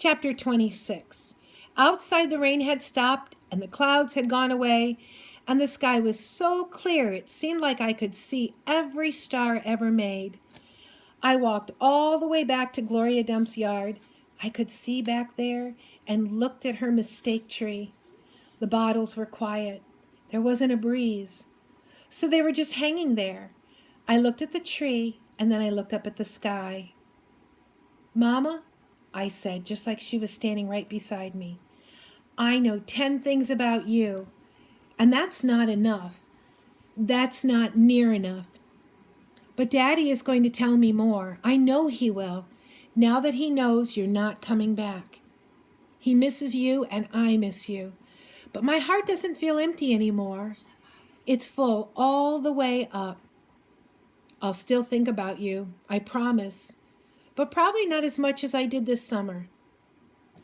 Chapter 26. Outside the rain had stopped and the clouds had gone away, and the sky was so clear it seemed like I could see every star ever made. I walked all the way back to Gloria Dump's yard. I could see back there and looked at her mistake tree. The bottles were quiet. There wasn't a breeze. So they were just hanging there. I looked at the tree and then I looked up at the sky. "Mama," I said, just like she was standing right beside me, "I know 10 things about you, and that's not enough. That's not near enough. But Daddy is going to tell me more. I know he will, now that he knows you're not coming back. He misses you and I miss you. But my heart doesn't feel empty anymore. It's full all the way up. I'll still think about you, I promise, but probably not as much as I did this summer."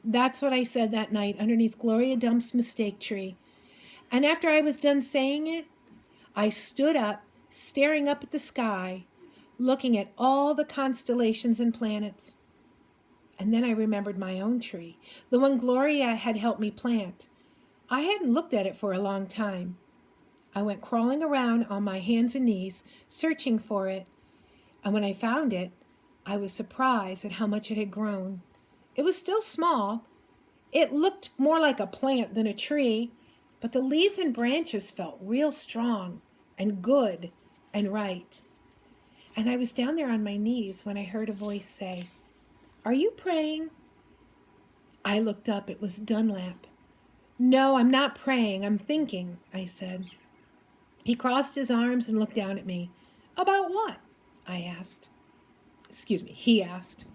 That's what I said that night underneath Gloria Dump's mistake tree. And after I was done saying it, I stood up, staring up at the sky, looking at all the constellations and planets. And then I remembered my own tree, the one Gloria had helped me plant. I hadn't looked at it for a long time. I went crawling around on my hands and knees, searching for it. And when I found it, I was surprised at how much it had grown. It was still small. It looked more like a plant than a tree, but the leaves and branches felt real strong and good and right. And I was down there on my knees when I heard a voice say, "Are you praying?" I looked up. It was Dunlap. "No, I'm not praying. I'm thinking," I said. He crossed his arms and looked down at me. "About what?" I asked. He asked.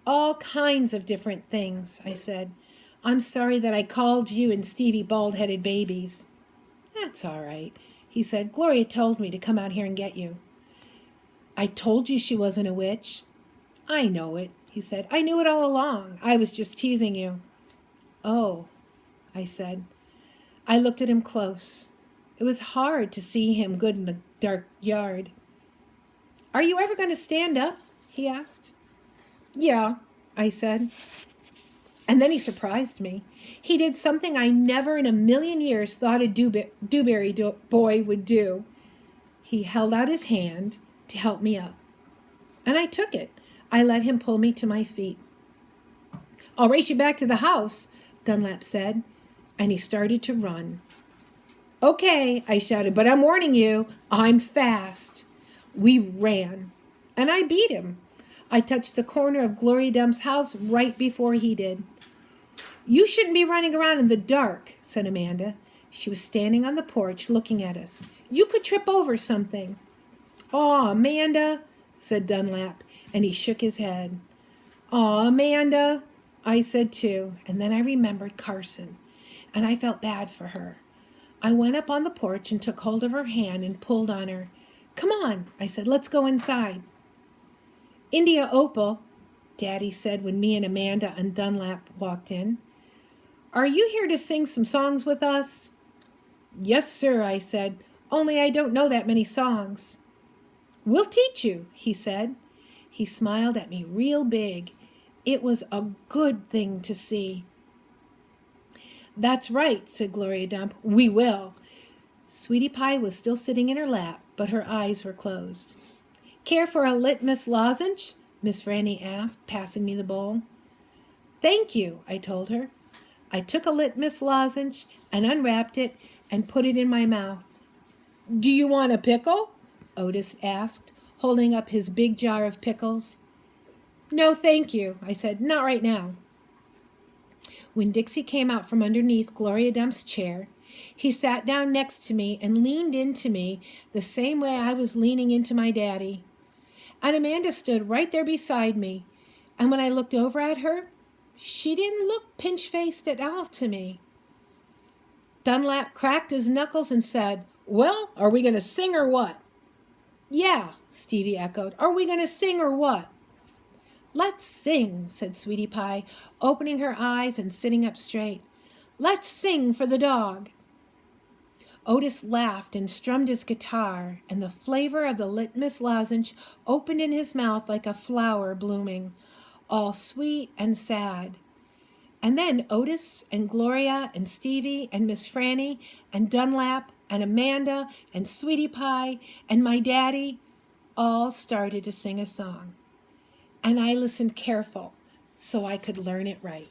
"All kinds of different things," I said. "I'm sorry that I called you and Stevie bald-headed babies." "That's all right," he said. "Gloria told me to come out here and get you." "I told you she wasn't a witch." "I know it," he said. "I knew it all along. I was just teasing you." "Oh," I said. I looked at him close. It was hard to see him good in the dark yard. "Are you ever going to stand up?" he asked. "Yeah," I said. And then he surprised me. He did something I never in a million years thought a Dewberry boy would do. He held out his hand to help me up. And I took it. I let him pull me to my feet. "I'll race you back to the house," Dunlap said, and he started to run. "Okay," I shouted, "but I'm warning you, I'm fast." We ran, and I beat him. I touched the corner of Gloria Dump's house right before he did. "You shouldn't be running around in the dark," said Amanda. She was standing on the porch looking at us. "You could trip over something." "Aw, Amanda," said Dunlap, and he shook his head. "Aw, Amanda," I said too, and then I remembered Carson, and I felt bad for her. I went up on the porch and took hold of her hand and pulled on her. "Come on," I said, "let's go inside." "India Opal," Daddy said when me and Amanda and Dunlap walked in. "Are you here to sing some songs with us?" "Yes, sir," I said, "only I don't know that many songs." "We'll teach you," he said. He smiled at me real big. It was a good thing to see. "That's right," said Gloria Dump. "We will." Sweetie Pie was still sitting in her lap, but her eyes were closed. "Care for a litmus lozenge?" Miss Franny asked, passing me the bowl. "Thank you," I told her. I took a litmus lozenge and unwrapped it and put it in my mouth. "Do you want a pickle?" Otis asked, holding up his big jar of pickles. "No, thank you," I said. "Not right now." When Dixie came out from underneath Gloria Dump's chair, he sat down next to me and leaned into me the same way I was leaning into my daddy. And Amanda stood right there beside me, and when I looked over at her, she didn't look pinch-faced at all to me. Dunlap cracked his knuckles and said, "Well, are we going to sing or what?" "Yeah," Stevie echoed. "Are we going to sing or what?" "Let's sing," said Sweetie Pie, opening her eyes and sitting up straight. "Let's sing for the dog." Otis laughed and strummed his guitar, and the flavor of the litmus lozenge opened in his mouth like a flower blooming, all sweet and sad. And then Otis and Gloria and Stevie and Miss Franny and Dunlap and Amanda and Sweetie Pie and my daddy all started to sing a song. And I listened careful so I could learn it right.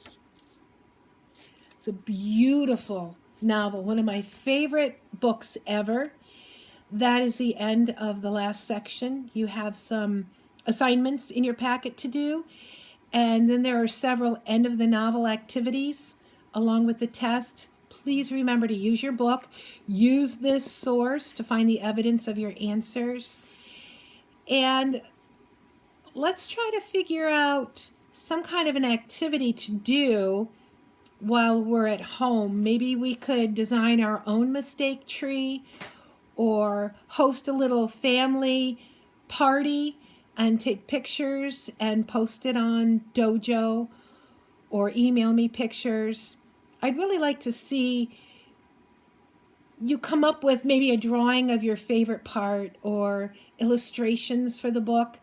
It's a beautiful novel, one of my favorite books ever. That is the end of the last section. You have some assignments in your packet to do, and then there are several end of the novel activities along with the test. Please remember to use your book. Use this source to find the evidence of your answers. And let's try to figure out some kind of an activity to do while we're at home. Maybe we could design our own mistake tree or host a little family party and take pictures and post it on Dojo or email me pictures. I'd really like to see you come up with maybe a drawing of your favorite part or illustrations for the book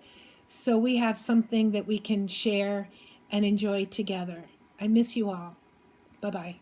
so we have something that we can share and enjoy together. I miss you all. Bye-bye.